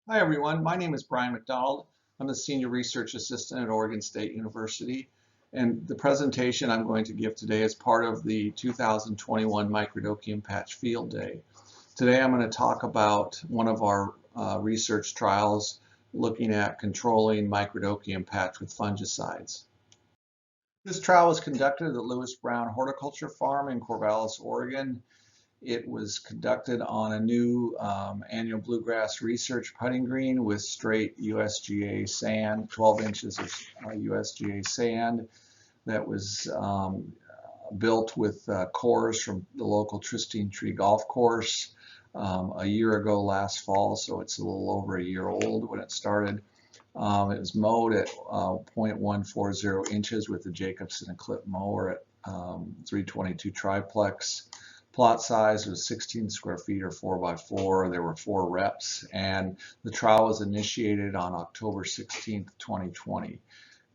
Hi everyone, my name is Brian McDonald. I'm the Senior Research Assistant at Oregon State University, and the presentation I'm going to give today is part of the 2021 Microdochium Patch Field Day. Today I'm going to talk about one of our research trials looking at controlling Microdochium patch with fungicides. This trial was conducted at the Lewis Brown Horticulture Farm in Corvallis, Oregon. It was conducted on a new annual bluegrass research putting green with straight USGA sand, 12 inches of USGA sand that was built with cores from the local Tristine Tree Golf Course a year ago last fall, so it's a little over a year old when it started. It was mowed at 0.140 inches with the Jacobson Clip mower at 322 triplex. Plot size was 16 square feet or 4x4. There were 4 reps, and the trial was initiated on October 16th, 2020.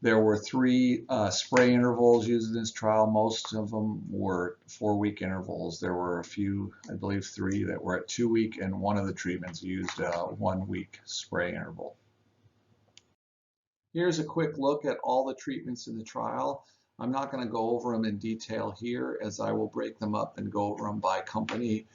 There were 3 spray intervals used in this trial. Most of them were 4-week intervals. There were a few, I believe 3, that were at 2-week, and one of the treatments used a 1-week spray interval. Here's a quick look at all the treatments in the trial. I'm not going to go over them in detail here, as I will break them up and go over them by company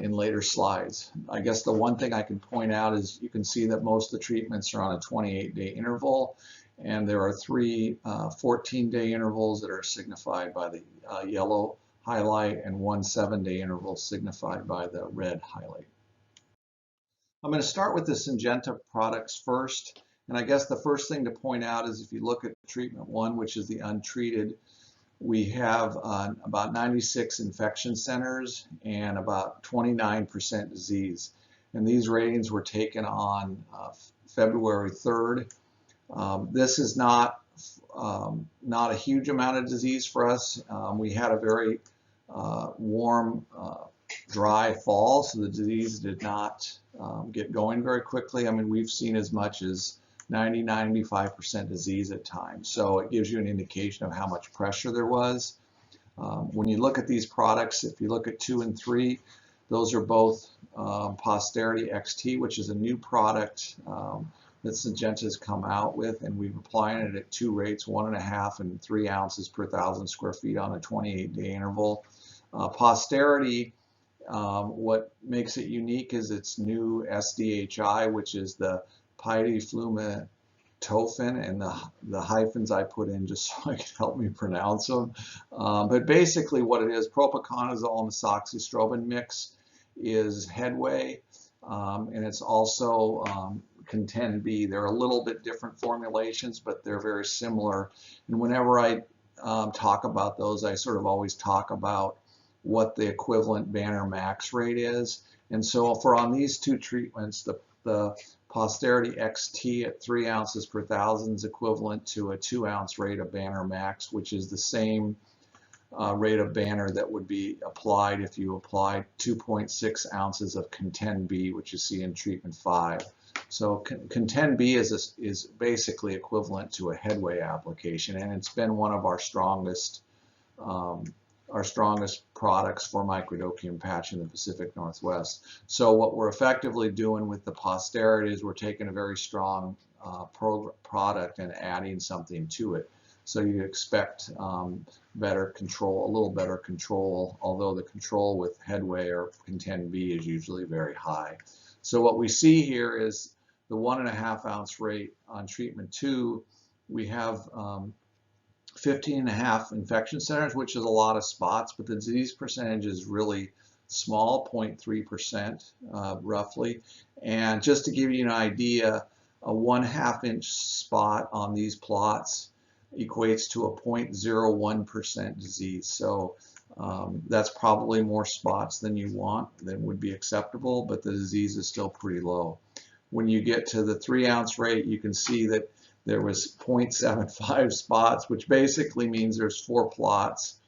in later slides. I guess the one thing I can point out is you can see that most of the treatments are on a 28-day interval, and there are 3 14-day intervals that are signified by the yellow highlight and 1 7-day interval signified by the red highlight. I'm going to start with the Syngenta products first. And I guess the first thing to point out is if you look at treatment 1, which is the untreated, we have about 96 infection centers and about 29% disease. And these ratings were taken on February 3rd. This is not a huge amount of disease for us. We had a very warm, dry fall, so the disease did not get going very quickly. I mean, we've seen as much as 90–95% disease at times. So it gives you an indication of how much pressure there was. When you look at these products, if you look at 2 and 3, those are both Posterity XT, which is a new product that Syngenta has come out with, and we've applied it at 2 rates, 1.5 and 3 ounces per 1,000 square feet on a 28-day interval. Posterity, what makes it unique is its new SDHI, which is the pideflumetophin, and the hyphens I put in just so I can help me pronounce them. But basically what it is, propiconazole and methoxystrobin mix is headway, and it's also Contend B. They're a little bit different formulations, but they're very similar. And whenever I talk about those, I sort of always talk about what the equivalent Banner max rate is. And so for on these 2 treatments, the Posterity XT at 3 ounces per 1,000 is equivalent to a 2-ounce rate of Banner max, which is the same rate of Banner that would be applied if you applied 2.6 ounces of Contend B, which you see in treatment 5. So Contend B is basically equivalent to a headway application, and it's been one of our strongest products for Microdochium patch in the Pacific Northwest. So what we're effectively doing with the Posterity is we're taking a very strong product and adding something to it. So you expect better control, a little better control, although the control with headway or Contend B is usually very high. So what we see here is the 1.5 ounce rate on treatment 2. We have 15.5 infection centers, which is a lot of spots, but the disease percentage is really small, 0.3% roughly. And just to give you an idea, a 1/2 inch spot on these plots equates to a 0.01% disease. So that's probably more spots than you want, than would be acceptable, but the disease is still pretty low. When you get to the 3-ounce rate, you can see that there was 0.75 spots, which basically means there's 4 plots.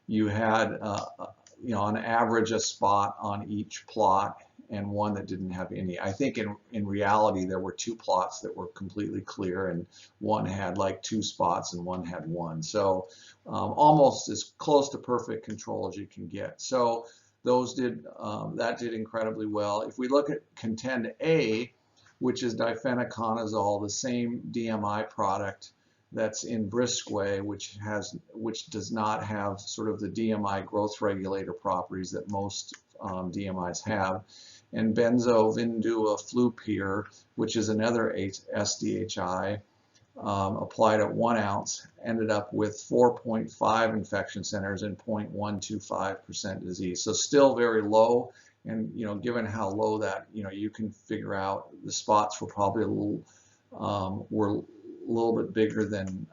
You had, on average, a spot on each plot and one that didn't have any. I think in reality, there were 2 plots that were completely clear, and one had like 2 spots and one had 1. So almost as close to perfect control as you can get. So those that did incredibly well. If we look at Contend A, which is difenoconazole, the same DMI product that's in Brisquet, which does not have sort of the DMI growth regulator properties that most DMIs have, and benzovinduaflupyr, which is another SDHI, applied at 1 ounce, ended up with 4.5 infection centers and 0.125% disease. So still very low, and given how low that, you can figure out the spots were probably a little bit bigger than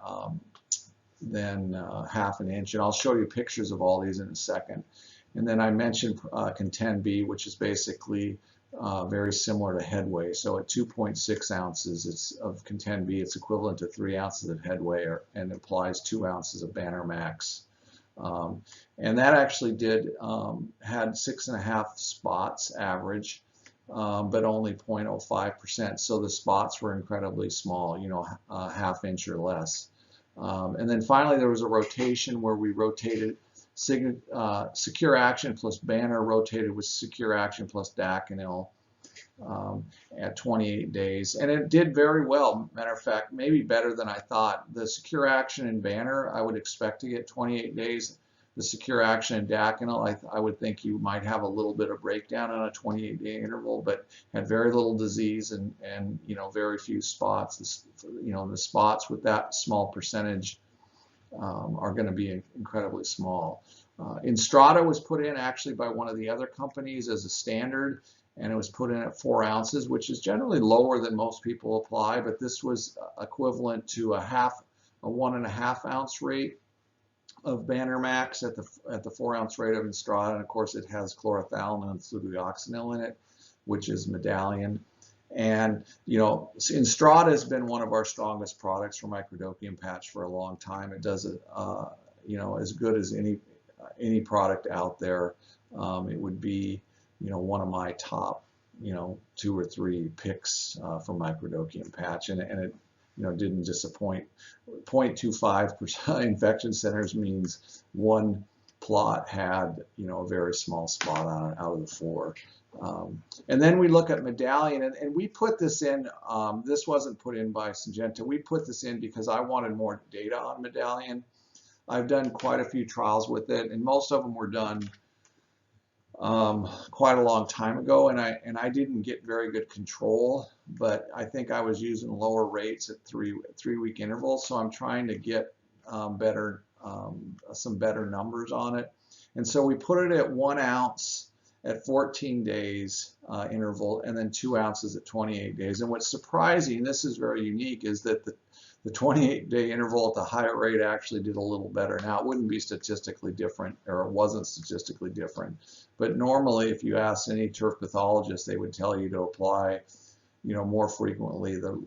half an inch, and I'll show you pictures of all these in a second. And then I mentioned Contend-B, which is basically very similar to Headway. So at 2.6 ounces of Contend-B, it's equivalent to 3 ounces of Headway, and applies 2 ounces of Banner Max. And that actually had 6.5 spots average, but only 0.05%. So the spots were incredibly small, ½ inch or less. And then finally, there was a rotation where we rotated Secure Action plus Banner rotated with Secure Action plus Daconil at 28 days. And it did very well. Matter of fact, maybe better than I thought. The Secure Action and Banner, I would expect to get 28 days. The Secure Action and Daconil, I would think you might have a little bit of breakdown on a 28-day interval, but had very little disease and very few spots. The spots with that small percentage are going to be incredibly small. Instrata was put in actually by one of the other companies as a standard, and it was put in at 4 ounces, which is generally lower than most people apply, but this was equivalent to a 1.5 ounce rate of Banner Max at the 4 ounce rate of Instrata, and of course it has chlorothalonil and fludeoxonil in it, which is Medallion. And Instrata has been one of our strongest products for Microdochium patch for a long time. It does it, as good as any product out there. It would be, one of my top, 2 or 3 picks for Microdochium patch, and it, didn't disappoint. 0.25% infection centers means one plot had, a very small spot on it out of the 4. And then we look at Medallion, and we put this in, this wasn't put in by Syngenta, we put this in because I wanted more data on Medallion. I've done quite a few trials with it, and most of them were done quite a long time ago, and I didn't get very good control, but I think I was using lower rates at 3-week intervals, so I'm trying to get some better numbers on it. And so we put it at 1 ounce at 14 days interval, and then 2 ounces at 28 days. And what's surprising, this is very unique, is that the 28-day interval at the higher rate actually did a little better. Now, it wouldn't be statistically different, or it wasn't statistically different, but normally if you ask any turf pathologist, they would tell you to apply more frequently the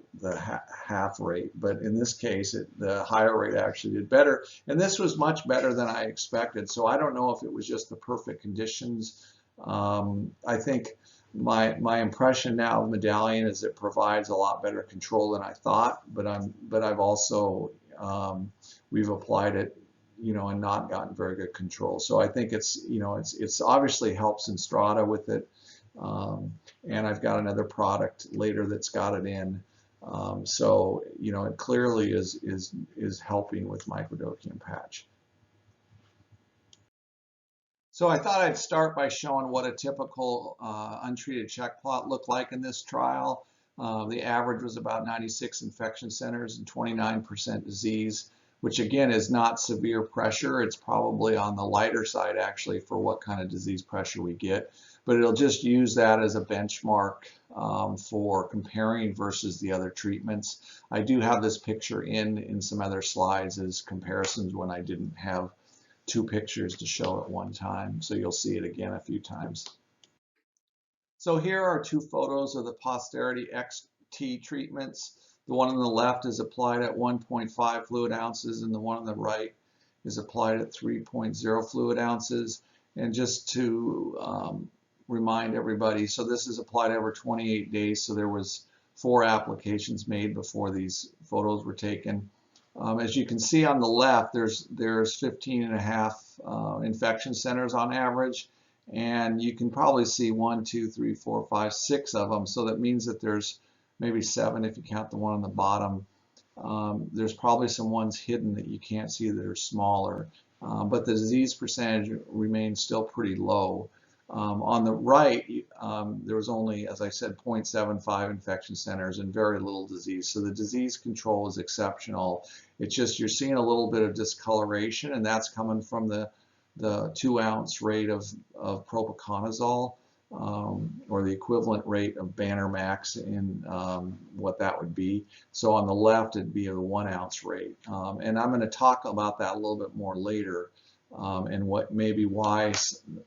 half rate. But in this case, the higher rate actually did better, and this was much better than I expected. So I don't know if it was just the perfect conditions. I think my impression now of Medallion is it provides a lot better control than I thought, but I've also we've applied it, and not gotten very good control. So I think it's obviously helps Instrata with it, and I've got another product later that's got it in. So it clearly is helping with Microdochium patch. So I thought I'd start by showing what a typical untreated check plot looked like in this trial. The average was about 96 infection centers and 29% disease, which again is not severe pressure. It's probably on the lighter side actually for what kind of disease pressure we get, but it'll just use that as a benchmark for comparing versus the other treatments. I do have this picture in some other slides as comparisons when I didn't have 2 pictures to show at one time, so you'll see it again a few times. So here are 2 photos of the Posterity XT treatments. The one on the left is applied at 1.5 fluid ounces, and the one on the right is applied at 3.0 fluid ounces. And just to remind everybody, so this is applied over 28 days, so there was 4 applications made before these photos were taken. As you can see on the left, there's 15.5 infection centers on average, and you can probably see 1, 2, 3, 4, 5, 6 of them. So that means that there's maybe 7 if you count the one on the bottom. There's probably some ones hidden that you can't see that are smaller, but the disease percentage remains still pretty low. On the right, there was only, as I said, 0.75 infection centers and very little disease. So the disease control is exceptional. It's just you're seeing a little bit of discoloration, and that's coming from the 2-ounce rate of propiconazole, or the equivalent rate of Banner Max in what that would be. So on the left, it'd be a 1-ounce rate. And I'm going to talk about that a little bit more later, and what maybe why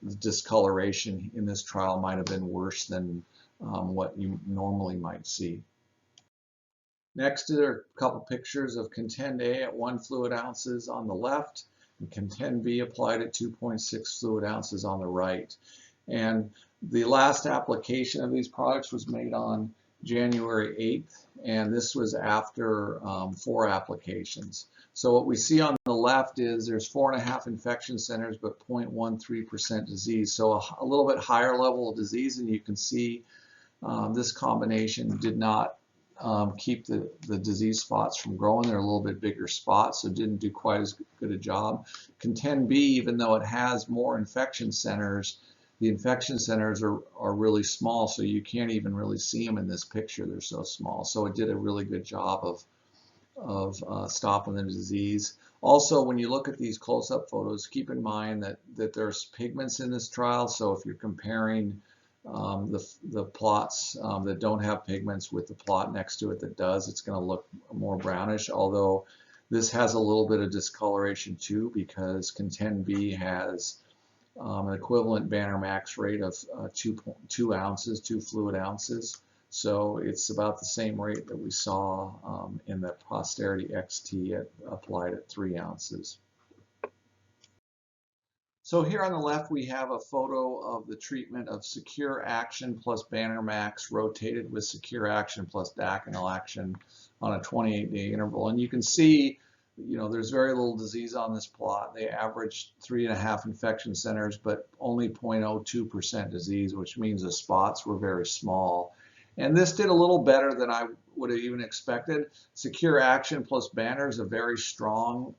the discoloration in this trial might have been worse than what you normally might see. Next are a couple pictures of Contend-A at 1 fluid ounces on the left, and Contend-B applied at 2.6 fluid ounces on the right. And the last application of these products was made on January 8th, and this was after 4 applications. So what we see on the left is there's 4.5 infection centers, but 0.13% disease. So a little bit higher level of disease, and you can see this combination did not keep the disease spots from growing. They're a little bit bigger spots, so it didn't do quite as good a job. Contend-B, even though it has more infection centers, the infection centers are really small, so you can't even really see them in this picture. They're so small. So it did a really good job of stopping the disease. Also, when you look at these close-up photos, keep in mind that there's pigments in this trial. So if you're comparing the plots that don't have pigments with the plot next to it that does, it's going to look more brownish, although this has a little bit of discoloration too, because Contend-B has an equivalent Banner Max rate of 2 ounces, 2 fluid ounces. So it's about the same rate that we saw in the Posterity XT applied at 3 ounces. So here on the left, we have a photo of the treatment of Secure Action plus Banner Max rotated with Secure Action plus Daconil Action on a 28-day interval. And you can see, you know, there's very little disease on this plot. They averaged 3.5 infection centers, but only 0.02% disease, which means the spots were very small. And this did a little better than I would have even expected. Secure Action plus Banner is a very strong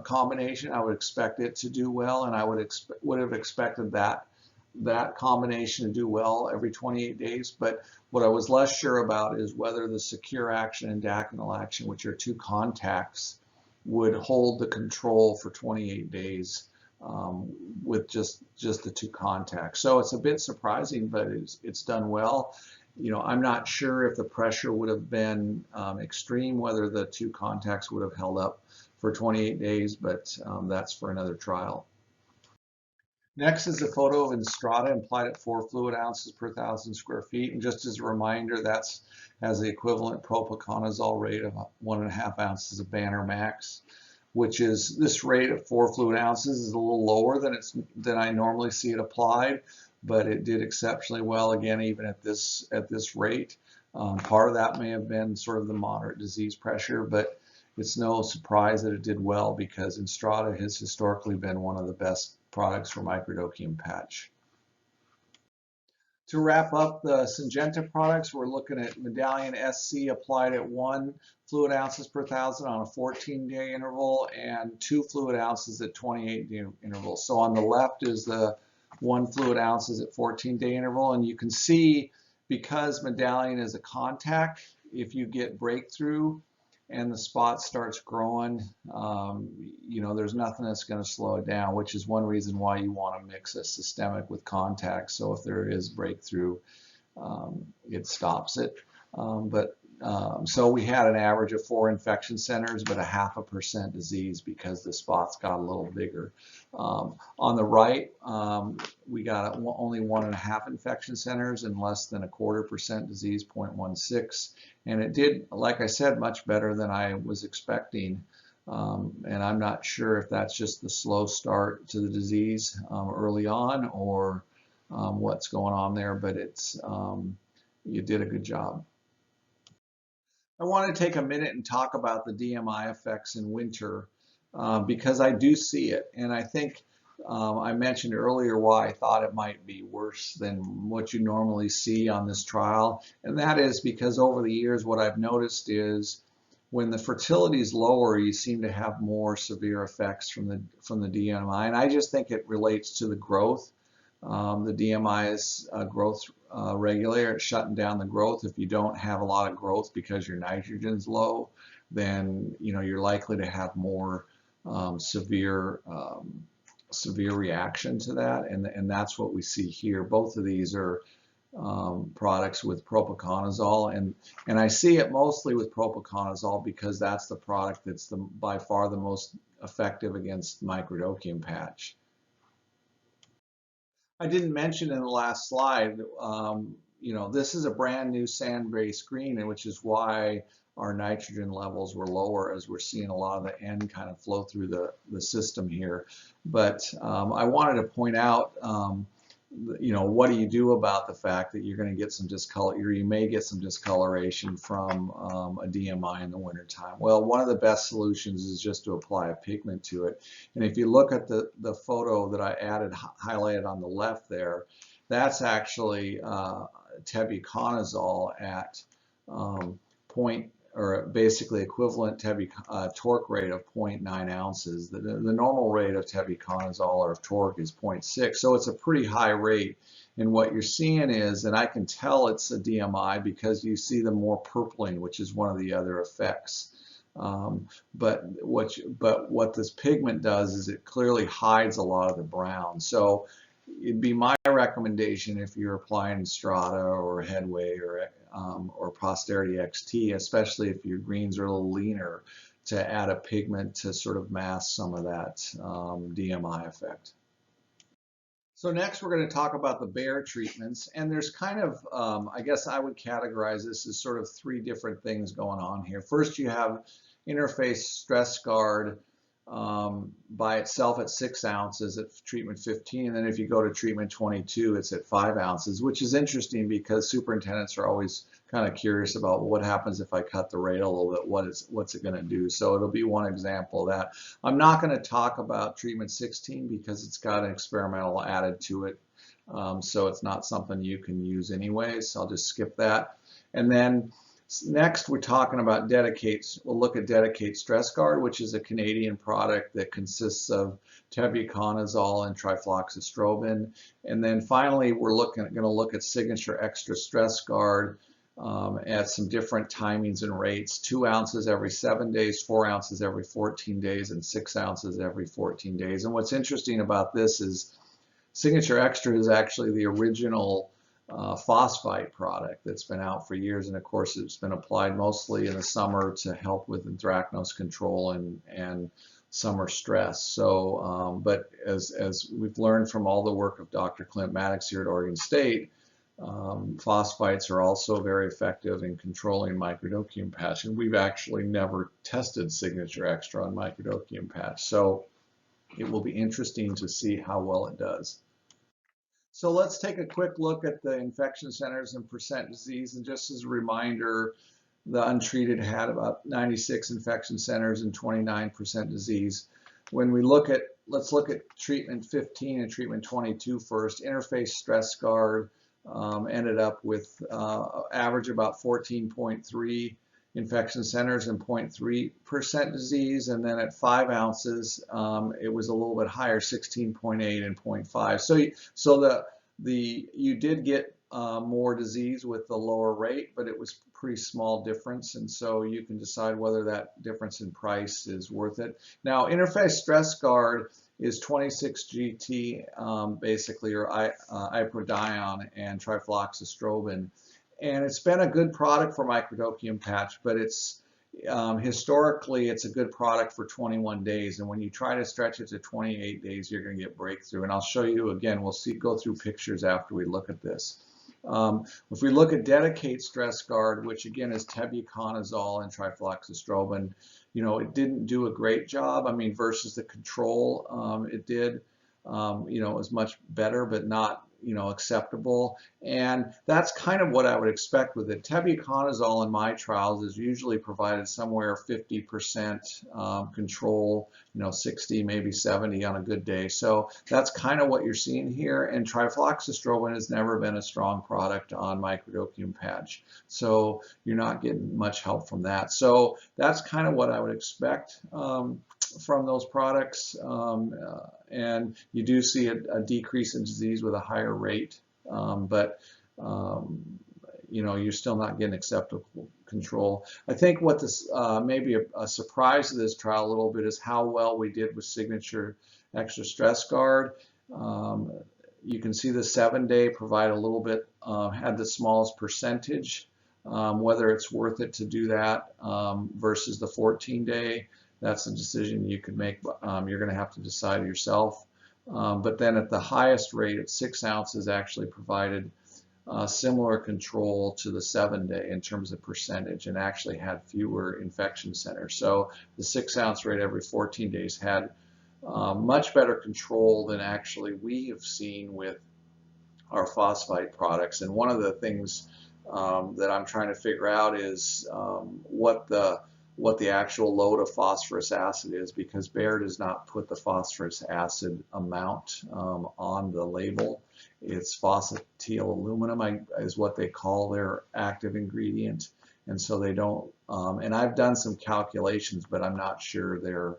combination. I would expect it to do well, and I would have expected that combination to do well every 28 days. But what I was less sure about is whether the Secure Action and Daconil Action, which are 2 contacts, would hold the control for 28 days with just the 2 contacts. So it's a bit surprising, but it's done well. You know, I'm not sure if the pressure would have been extreme, whether the 2 contacts would have held up for 28 days, but that's for another trial. Next is a photo of Instrata applied at 4 fluid ounces per 1,000 square feet. And just as a reminder, that's has the equivalent propiconazole rate of 1.5 ounces of Banner Max, which is this rate of 4 fluid ounces is a little lower than I normally see it applied, but it did exceptionally well again, even at this rate. Part of that may have been sort of the moderate disease pressure, but it's no surprise that it did well because Instrata has historically been one of the best products for Microdochium patch. To wrap up the Syngenta products, we're looking at Medallion SC applied at 1 fluid ounces per 1,000 on a 14-day interval and 2 fluid ounces at 28-day interval. So on the left is the 1 fluid ounces at 14-day interval, and you can see because Medallion is a contact, if you get breakthrough and the spot starts growing, you know, there's nothing that's going to slow it down, which is one reason why you want to mix a systemic with contact. So if there is breakthrough, it stops it. So we had an average of 4 infection centers, but 0.5% disease because the spots got a little bigger. On the right, we got only 1.5 infection centers and less than 0.25% disease, 0.16. And it did, like I said, much better than I was expecting. And I'm not sure if that's just the slow start to the disease early on or what's going on there, but you did a good job. I want to take a minute and talk about the Dmi effects in winter because I do see it. And I think I mentioned earlier why I thought it might be worse than what you normally see on this trial, and that is because over the years what I've noticed is when the fertility is lower, you seem to have more severe effects from the DMI, and I just think it relates to the growth. The DMI is a growth regulator. It's shutting down the growth. If you don't have a lot of growth because your nitrogen's low, then you're likely to have more severe reaction to that, and that's what we see here. Both of these are products with propiconazole, and I see it mostly with propiconazole because that's the product that's by far the most effective against Microdochium patch. I didn't mention in the last slide, this is a brand new sand-based green, which is why our nitrogen levels were lower, as we're seeing a lot of the N kind of flow through the system here. But I wanted to point out, what do you do about the fact that you're going to get some you may get some discoloration from a DMI in the wintertime? Well, one of the best solutions is just to apply a pigment to it. And if you look at the photo that I highlighted on the left there, that's actually tebuconazole at basically equivalent torque rate of 0.9 ounces. The normal rate of tebuconazole or of torque is 0.6, so it's a pretty high rate. And what you're seeing is, and I can tell it's a DMI because you see the more purpling, which is one of the other effects. But what this pigment does is it clearly hides a lot of the brown. So it'd be my recommendation if you're applying Strata or Headway or Posterity XT, especially if your greens are a little leaner, to add a pigment to sort of mask some of that DMI effect. So next we're going to talk about the Bayer treatments, and there's kind of, I guess I would categorize this as sort of three different things going on here. First, you have Interface Stress Guard by itself at 6 ounces at treatment 15, and then if you go to treatment 22, it's at 5 ounces, which is interesting because superintendents are always kind of curious about what happens if I cut the rate a little bit, what's it going to do. So it'll be one example of that. I'm not going to talk about treatment 16 because it's got an experimental added to it, so it's not something you can use anyways, so I'll just skip that. And then next, we're talking about we'll look at Dedicate Stress Guard, which is a Canadian product that consists of tebuconazole and trifloxystrobin. And then finally, we're going to look at Signature Extra Stress Guard at some different timings and rates: 2 ounces every 7 days, 4 ounces every 14 days, and 6 ounces every 14 days. And what's interesting about this is Signature Extra is actually the original phosphite product that's been out for years, and of course it's been applied mostly in the summer to help with anthracnose control and summer stress. So, but as we've learned from all the work of Dr. Clint Maddox here at Oregon State, phosphites are also very effective in controlling Microdochium patch, and we've actually never tested Signature Extra on Microdochium patch, so it will be interesting to see how well it does. So let's take a quick look at the infection centers and percent disease. And just as a reminder, the Untreated had about 96 infection centers and 29% disease. When we let's look at treatment 15 and treatment 22 first. Interface Stress Guard ended up with average about 14.3 infection centers and 0.3% disease, and then at 5 ounces it was a little bit higher, 16.8 and 0.5. So you did get more disease with the lower rate, but it was pretty small difference, and so you can decide whether that difference in price is worth it. Now, Interface Stress Guard is 26 GT basically, or iprodion and trifloxystrobin. And it's been a good product for Microdochium patch, but it's historically it's a good product for 21 days. And when you try to stretch it to 28 days, you're going to get breakthrough. And I'll show you again. We'll go through pictures after we look at this. If we look at Dedicate Stress Guard, which again is tebuconazole and trifloxystrobin, it didn't do a great job. I mean, versus the control, it did. It was much better, but not acceptable. And that's kind of what I would expect with it. Tebuconazole in my trials is usually provided somewhere 50% control, 60, maybe 70 on a good day. So that's kind of what you're seeing here. And trifloxystrobin has never been a strong product on Microdochium patch. So you're not getting much help from that. So that's kind of what I would expect from those products, and you do see a decrease in disease with a higher rate, but you're still not getting acceptable control. I think what this maybe a surprise to this trial a little bit is how well we did with Signature Extra Stress Guard. You can see the 7-day provide a little bit, had the smallest percentage. Whether it's worth it to do that versus the 14-day, that's a decision you could make. You're going to have to decide yourself. But then at the highest rate at 6 ounces actually provided similar control to the 7-day in terms of percentage, and actually had fewer infection centers. So the 6 ounce rate every 14 days had much better control than actually we have seen with our phosphite products. And one of the things that I'm trying to figure out is what the actual load of phosphorus acid is, because Bayer does not put the phosphorus acid amount on the label. It's phosphatidylum aluminum is what they call their active ingredient, and so they don't. And I've done some calculations, but I'm not sure they're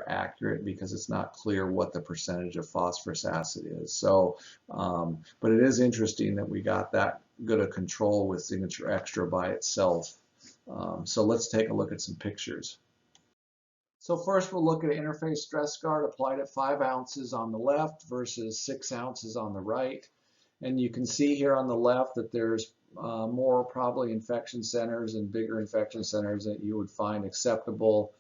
accurate, because it's not clear what the percentage of phosphorus acid is. So, but it is interesting that we got that good a control with Signature Extra by itself. So let's take a look at some pictures. So first we'll look at interface stress guard applied at 5 ounces on the left versus 6 ounces on the right. And you can see here on the left that there's more probably infection centers and bigger infection centers that you would find acceptable.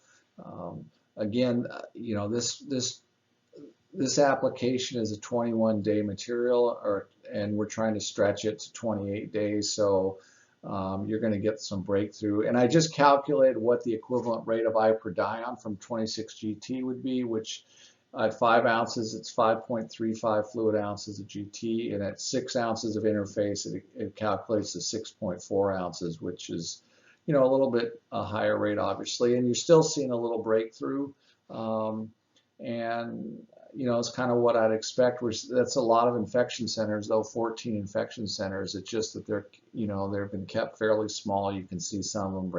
Again, this application is a 21-day material, and we're trying to stretch it to 28 days. So you're going to get some breakthrough. And I just calculated what the equivalent rate of iprodion from 26 GT would be, which at 5 ounces, it's 5.35 fluid ounces of GT, and at 6 ounces of interface, it calculates to 6.4 ounces, which is, a little bit a higher rate, obviously. And you're still seeing a little breakthrough. And it's kind of what I'd expect. That's a lot of infection centers, though, 14 infection centers. It's just that they've been kept fairly small. You can see some of them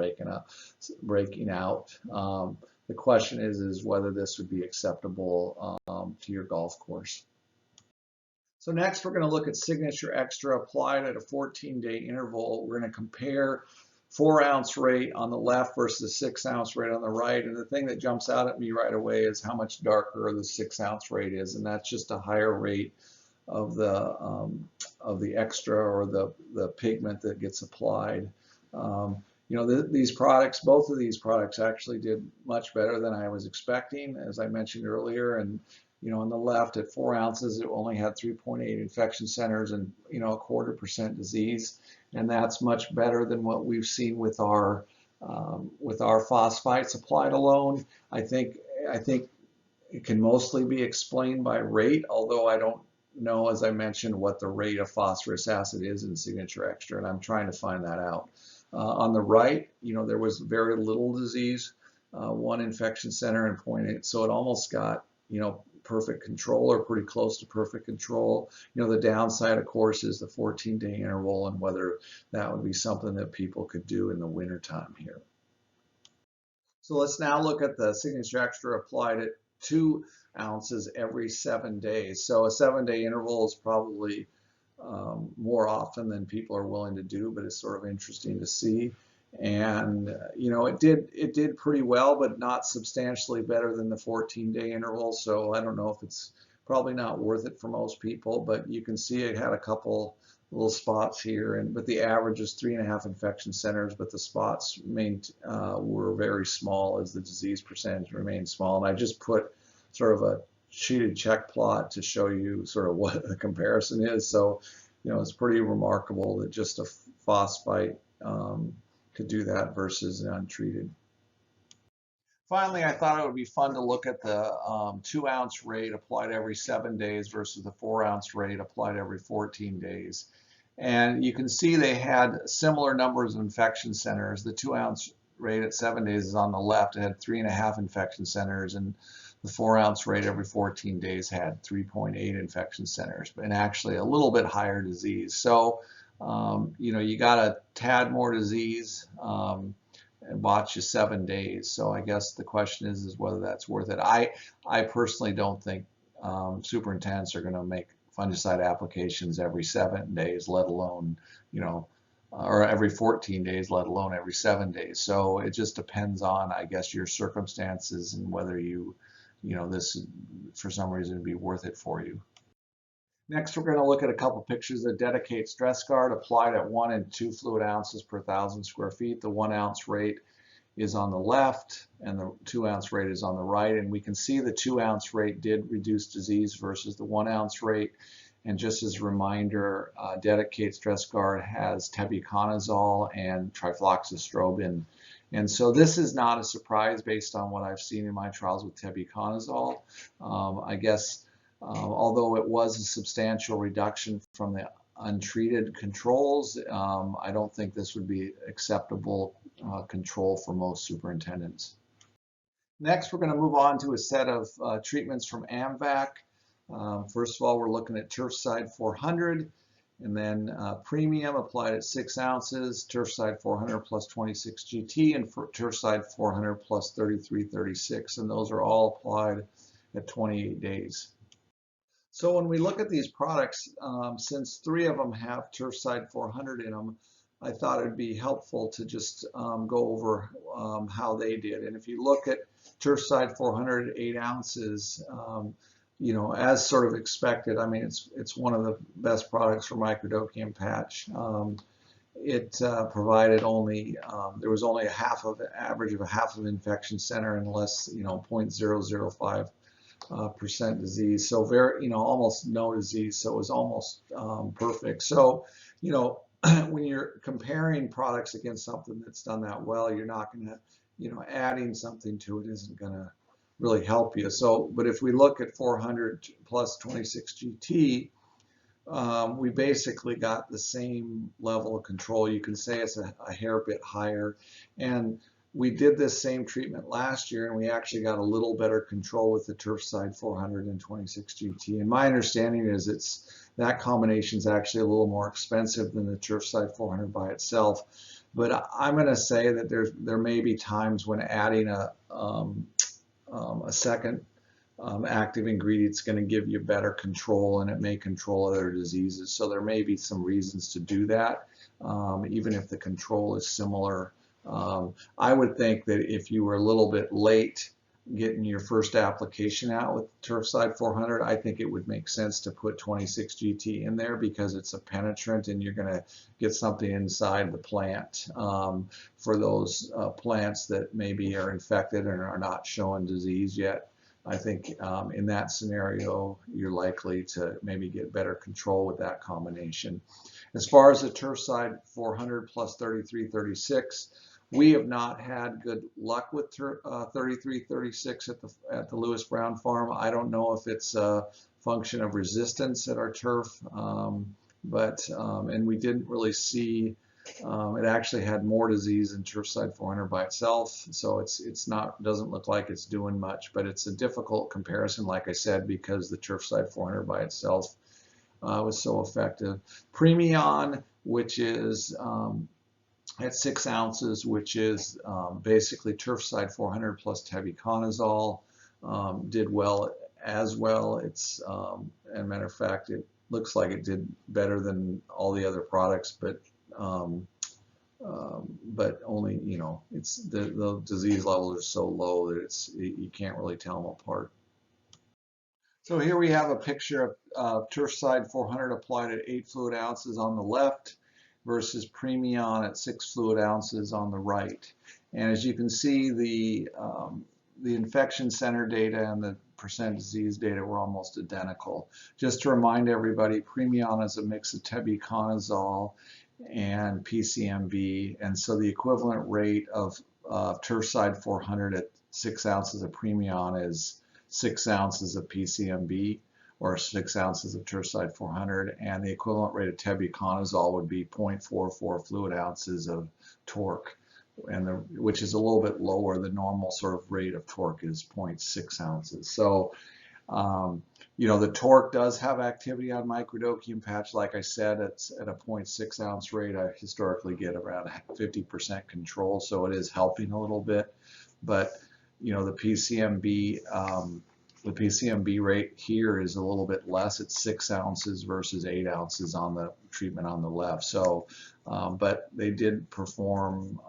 breaking out. The question is whether this would be acceptable to your golf course. So next, we're going to look at Signature Extra applied at a 14-day interval. We're going to compare 4 ounce rate on the left versus 6 ounce rate on the right. And the thing that jumps out at me right away is how much darker the 6 ounce rate is. And that's just a higher rate of the extra, or the pigment that gets applied. These products, both of these products actually did much better than I was expecting, as I mentioned earlier. And on the left at 4 ounces, it only had 3.8 infection centers and 0.25% disease, and that's much better than what we've seen with our phosphites applied alone. I think it can mostly be explained by rate, although I don't know, as I mentioned, what the rate of phosphorus acid is in Signature Extra, and I'm trying to find that out. On the right, there was very little disease, 1 infection center and 0.8, so it almost got perfect control, or pretty close to perfect control. The downside, of course, is the 14-day interval, and whether that would be something that people could do in the wintertime here. So let's now look at the Signature Extra applied at 2 ounces every 7 days. So a 7-day interval is probably more often than people are willing to do, but it's sort of interesting to see. And it did pretty well, but not substantially better than the 14-day interval. So I don't know if it's probably not worth it for most people, but you can see it had a couple little spots here, but the average is 3.5 infection centers, but the spots were very small as the disease percentage remained small. And I just put sort of a sheeted check plot to show you sort of what the comparison is. So it's pretty remarkable that just a phosphite could do that versus an untreated. Finally, I thought it would be fun to look at the 2-ounce rate applied every 7 days versus the 4-ounce rate applied every 14 days. And you can see they had similar numbers of infection centers. The 2-ounce rate at 7 days is on the left. It had 3.5 infection centers, and the 4-ounce rate every 14 days had 3.8 infection centers, and actually a little bit higher disease. So, you got a tad more disease. And watch you 7 days. So I guess the question is whether that's worth it. I personally don't think superintendents are going to make fungicide applications every 7 days, let alone, or every 14 days, let alone every 7 days. So it just depends on, I guess, your circumstances and whether this for some reason would be worth it for you. Next, we're going to look at a couple pictures of Dedicate Stress Guard applied at 1 and 2 fluid ounces per 1,000 square feet. The 1-ounce rate is on the left and the 2-ounce rate is on the right. And we can see the 2-ounce rate did reduce disease versus the 1-ounce rate. And just as a reminder, Dedicate Stress Guard has tebuconazole and trifloxystrobin. And so this is not a surprise based on what I've seen in my trials with tebuconazole. I guess although it was a substantial reduction from the untreated controls, I don't think this would be acceptable control for most superintendents. Next, we're going to move on to a set of treatments from AMVAC. First of all, we're looking at Turfside 400, and then Premium applied at 6 ounces, Turfside 400 plus 26 GT, and Turfside 400 plus 3336, and those are all applied at 28 days. So when we look at these products, since 3 of them have Turfside 400 in them, I thought it'd be helpful to just go over how they did. And if you look at Turfside 400 at 8 ounces, as sort of expected, I mean, it's one of the best products for Microdochium patch. It provided only, there was only average of a half of infection center and less, 0.005 percent disease, so very, almost no disease, so it was almost perfect. So, when you're comparing products against something that's done that well, you're not going to, adding something to it isn't going to really help you. So, but if we look at 400 plus 26 GT, we basically got the same level of control. You can say it's a hair bit higher, and we did this same treatment last year, and we actually got a little better control with the Turfside 400 and 26 GT. And my understanding is that combination is actually a little more expensive than the Turfside 400 by itself. But I'm going to say that there may be times when adding a second active ingredient is going to give you better control, and it may control other diseases. So there may be some reasons to do that, even if the control is similar. I would think that if you were a little bit late getting your first application out with Turfside 400, I think it would make sense to put 26 GT in there because it's a penetrant and you're going to get something inside the plant for those plants that maybe are infected and are not showing disease yet. I think in that scenario, you're likely to maybe get better control with that combination. As far as the Turfside 400 plus 3336, we have not had good luck with 3336 at the Lewis Brown farm. I don't know if it's a function of resistance at our turf, and we didn't really see. It actually had more disease than Turfside 400 by itself, so doesn't look like it's doing much. But it's a difficult comparison, like I said, because the Turfside 400 by itself was so effective. Premium, which is at 6 ounces, which is basically Turfside 400 plus tebuconazole, did well as well. It's, as a matter of fact, it looks like it did better than all the other products, but only, it's the disease levels are so low that you can't really tell them apart. So here we have a picture of Turfside 400 applied at 8 fluid ounces on the left versus Premium at 6 fluid ounces on the right. And as you can see, the infection center data and the percent disease data were almost identical. Just to remind everybody, Premium is a mix of tebuconazole and PCMB, and so the equivalent rate of Turfside 400 at 6 ounces of Premion is 6 ounces of PCMB, or 6 ounces of Turfside 400, and the equivalent rate of tebuconazole would be 0.44 fluid ounces of torque, which is a little bit lower. The normal sort of rate of torque is 0.6 ounces. So, you know, the torque does have activity on Microdochium patch. Like I said, it's at a 0.6 ounce rate. I historically get around 50% control, so it is helping a little bit. But, you know, the PCMB rate here is a little bit less. It's 6 ounces versus 8 ounces on the treatment on the left. So, but they did perform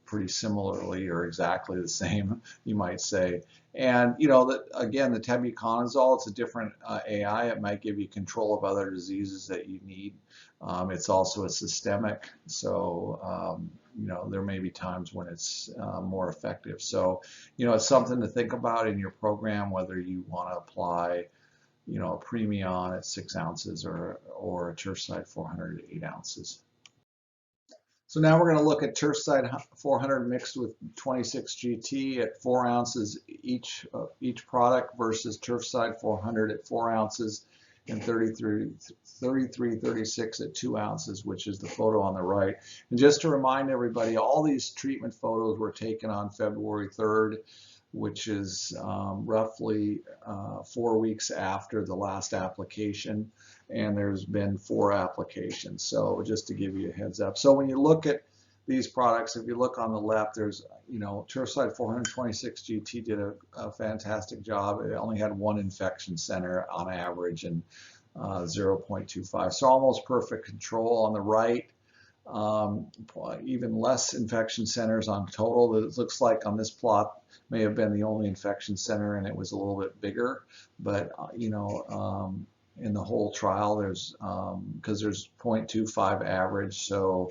pretty similarly, or exactly the same, you might say. And, you know, again, the tebuconazole, it's a different AI. It might give you control of other diseases that you need. It's also a systemic, so you know, there may be times when it's more effective. So, you know, it's something to think about in your program, whether you want to apply, you know, a Premion at 6 ounces or a Turfside 400 at 8 ounces. So now we're going to look at Turfside 400 mixed with 26 GT at 4 ounces each product versus Turfside 400 at 4 ounces and 3336 at 2 ounces, which is the photo on the right. And just to remind everybody, all these treatment photos were taken on February 3rd, which is roughly 4 weeks after the last application, and there's been 4 applications. So just to give you a heads up. So when you look at these products, if you look on the left, there's, you know, Turfside 426 GT did a fantastic job. It only had 1 infection center on average and 0.25, so almost perfect control. On the right, even less infection centers on total. It looks like on this plot may have been the only infection center, and it was a little bit bigger. But you know, in the whole trial, there's because there's 0.25 average, so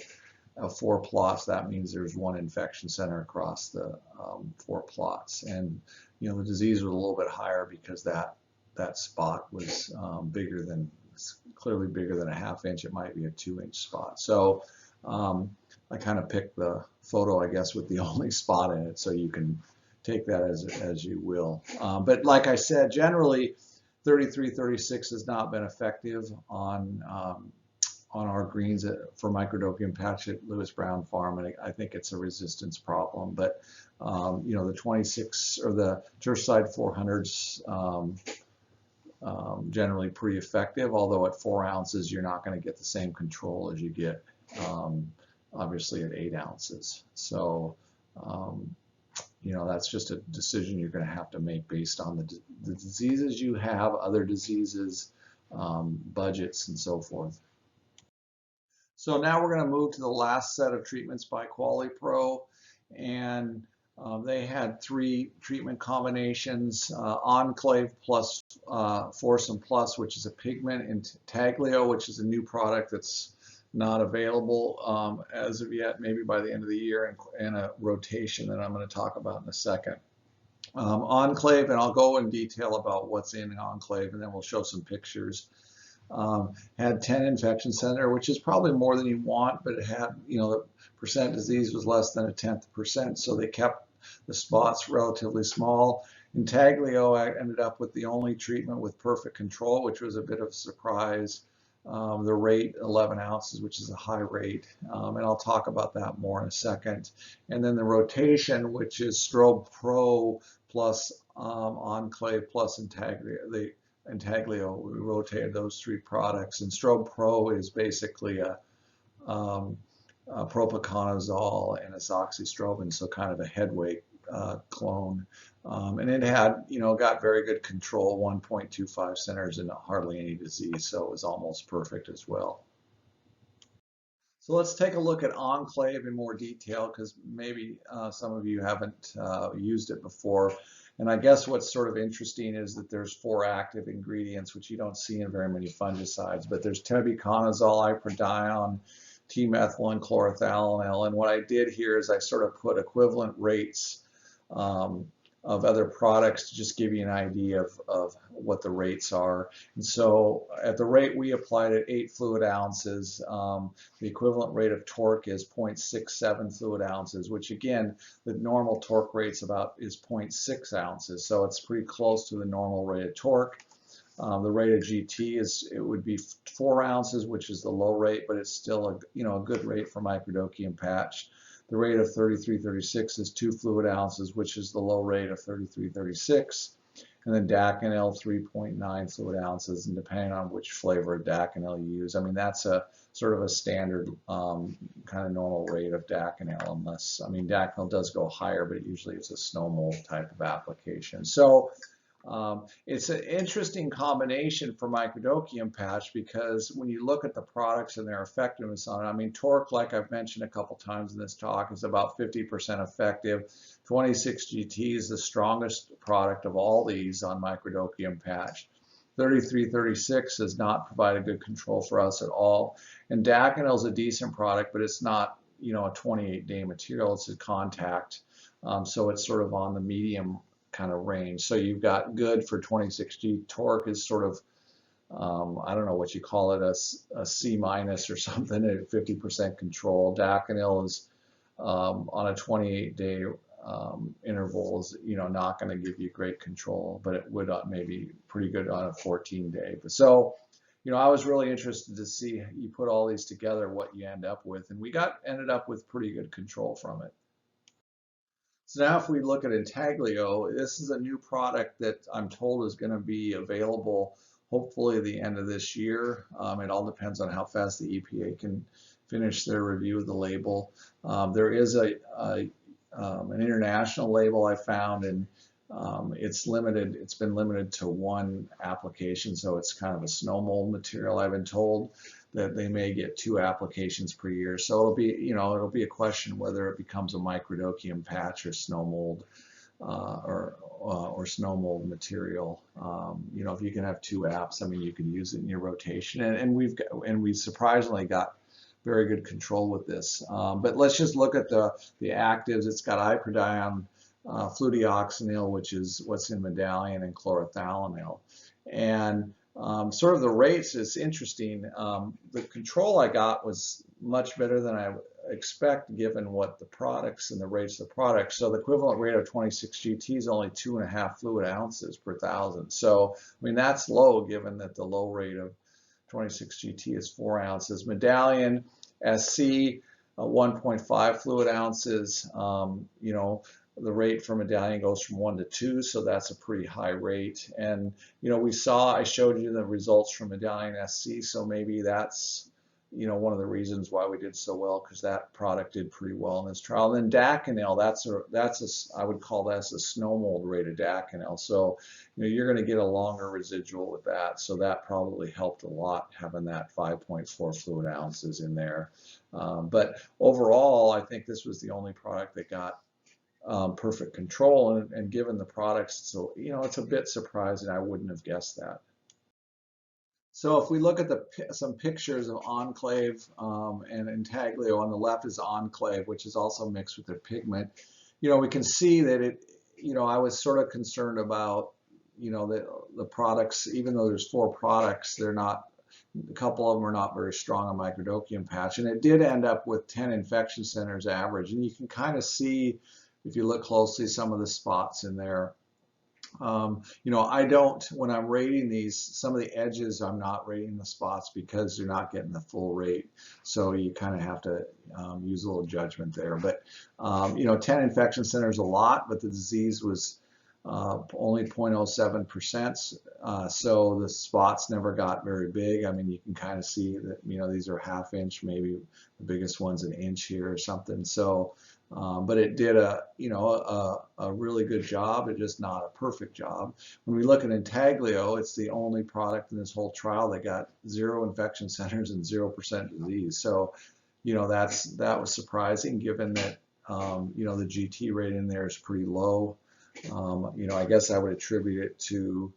4 plots, that means there's 1 infection center across the 4 plots. And you know, the disease was a little bit higher because that spot was bigger than, clearly bigger than a 1/2 inch. It might be a 2-inch spot. So I kind of picked the photo, I guess, with the only spot in it, so you can take that as you will. But like I said, generally 3336 has not been effective on our greens for Microdochium patch at Lewis Brown Farm, and I think it's a resistance problem. But you know, the 26 or the Turfside 400s generally pretty effective, although at 4 ounces you're not going to get the same control as you get obviously at 8 ounces. So you know, that's just a decision you're going to have to make based on the diseases you have, other diseases, budgets, and so forth. So now we're going to move to the last set of treatments by QualiPro, and they had 3 treatment combinations: Enclave plus Forcem Plus, which is a pigment, and Intaglio, which is a new product that's not available as of yet, maybe by the end of the year, and a rotation that I'm going to talk about in a second. Enclave, and I'll go in detail about what's in Enclave, and then we'll show some pictures. Had 10 infection center, which is probably more than you want, but it had, you know, the percent disease was less than 1/10%, so they kept the spots relatively small. Intaglio, I ended up with the only treatment with perfect control, which was a bit of a surprise. The rate 11 ounces, which is a high rate, and I'll talk about that more in a second. And then the rotation, which is Strobe Pro plus Enclave plus Intaglio. We rotated those 3 products, and Strobe Pro is basically a propiconazole and azoxystrobin, so kind of a headweight clone. And it had, you know, got very good control, 1.25 centers and hardly any disease, so it was almost perfect as well. So let's take a look at Enclave in more detail, because maybe some of you haven't used it before. And I guess what's sort of interesting is that there's 4 active ingredients, which you don't see in very many fungicides, but there's tebuconazole, iprodion, T-methyl, and chlorothalonil. And what I did here is I sort of put equivalent rates of other products to just give you an idea of what the rates are. And so at the rate we applied at 8 fluid ounces, the equivalent rate of torque is 0.67 fluid ounces, which again, the normal torque rate's is 0.6 ounces. So it's pretty close to the normal rate of torque. The rate of GT would be 4 ounces, which is the low rate, but it's still a good rate for Microdochium patch. The rate of 3336 is 2 fluid ounces, which is the low rate of 3336. And then Daconil 3.9 fluid ounces, and depending on which flavor of Daconil you use. I mean, that's a sort of a standard kind of normal rate of Daconil, unless, I mean, Daconil does go higher, but usually it's a snow mold type of application. So it's an interesting combination for Microdochium patch, because when you look at the products and their effectiveness on it, I mean, torque, like I've mentioned a couple times in this talk, is about 50% effective. 26GT is the strongest product of all these on Microdochium patch. 3336 does not provide a good control for us at all. And Daconil is a decent product, but it's not, a 28-day material. It's a contact, so it's sort of on the medium kind of range. So you've got good for 26G. Torque is sort of, I don't know what you call it, a C minus or something at 50% control. Daconil is on a 28-day interval is, not going to give you great control, but it would maybe pretty good on a 14-day. So, I was really interested to see, you put all these together, what you end up with, and we ended up with pretty good control from it. So now if we look at Intaglio, this is a new product that I'm told is going to be available hopefully at the end of this year. It all depends on how fast the EPA can finish their review of the label. There is an international label I found, and it's limited. It's been limited to 1 application, so it's kind of a snow mold material. I've been told that they may get 2 applications per year. So it'll be a question whether it becomes a Microdochium patch or snow mold or snow mold material. If you can have 2 apps, I mean, you can use it in your rotation. And we surprisingly got very good control with this. But let's just look at the actives. It's got iprodion, fludioxonil, which is what's in Medallion, and chlorothalonil. And sort of the rates is interesting. The control I got was much better than I expect, given what the products and the rates of the products. So the equivalent rate of 26GT is only 2.5 fluid ounces per 1,000. So, I mean, that's low, given that the low rate of 26GT is 4 ounces. Medallion SC, 1.5 fluid ounces. The rate for Medallion goes from 1 to 2, so that's a pretty high rate. And I showed you the results from Medallion SC, so maybe that's one of the reasons why we did so well, because that product did pretty well in this trial. And then Daconil, I would call that a snow mold rate of Daconil. So you're going to get a longer residual with that. So that probably helped a lot, having that 5.4 fluid ounces in there. But overall, I think this was the only product that got perfect control, and given the products, so it's a bit surprising. I wouldn't have guessed that. So if we look at some pictures of Enclave and Intaglio, on the left is Enclave, which is also mixed with their pigment. We can see that I was sort of concerned about the products, even though there's 4 products, a couple of them are not very strong on Microdochium patch, and it did end up with 10 infection centers average, and you can kind of see, if you look closely, some of the spots in there. I don't, when I'm rating these, some of the edges, I'm not rating the spots because you're not getting the full rate. So you kind of have to use a little judgment there. But, 10 infection centers a lot, but the disease was only 0.07%. So the spots never got very big. I mean, you can kind of see that, these are 1/2 inch, maybe the biggest one's 1 inch here or something. So, but it did a really good job. It's just not a perfect job. When we look at Intaglio, it's the only product in this whole trial that got 0 infection centers and 0% disease. So, that was surprising, given that the GT rate in there is pretty low. I guess I would attribute it to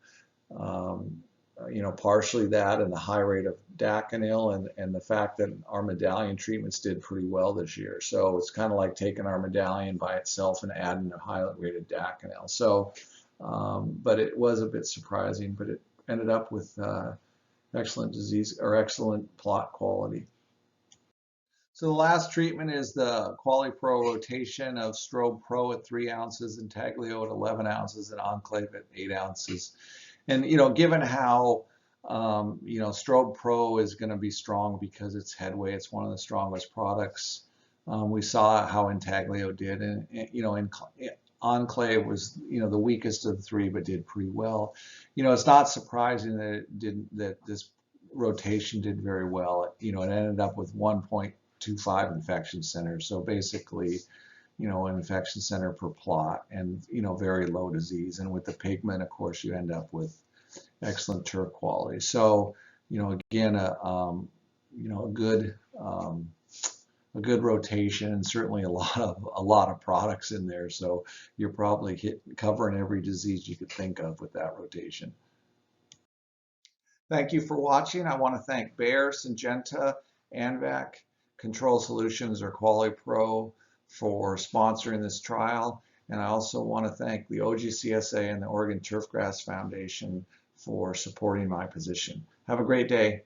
partially that and the high rate of daconil and the fact that our Medallion treatments did pretty well this year. So it's kind of like taking our Medallion by itself and adding a high rate of daconil. So, but it was a bit surprising, but it ended up with excellent disease or excellent plot quality. So the last treatment is the Quality Pro rotation of Strobe Pro at 3 ounces, Intaglio at 11 ounces, and Enclave at 8 ounces. And given how Strobe Pro is going to be strong because it's headway, it's one of the strongest products. We saw how Intaglio did, and Enclave was the weakest of the 3, but did pretty well. It's not surprising that it didn't, that this rotation did very well. It ended up with 1.25 infection centers, so basically an infection center per plot, and very low disease. And with the pigment, of course, you end up with excellent turf quality. So again, a good rotation, and certainly a lot of products in there. So you're probably covering every disease you could think of with that rotation. Thank you for watching. I want to thank Bayer, Syngenta, ANVAC, Control Solutions, or Quality Pro for sponsoring this trial. And I also want to thank the OGCSA and the Oregon Turfgrass Foundation for supporting my position. Have a great day.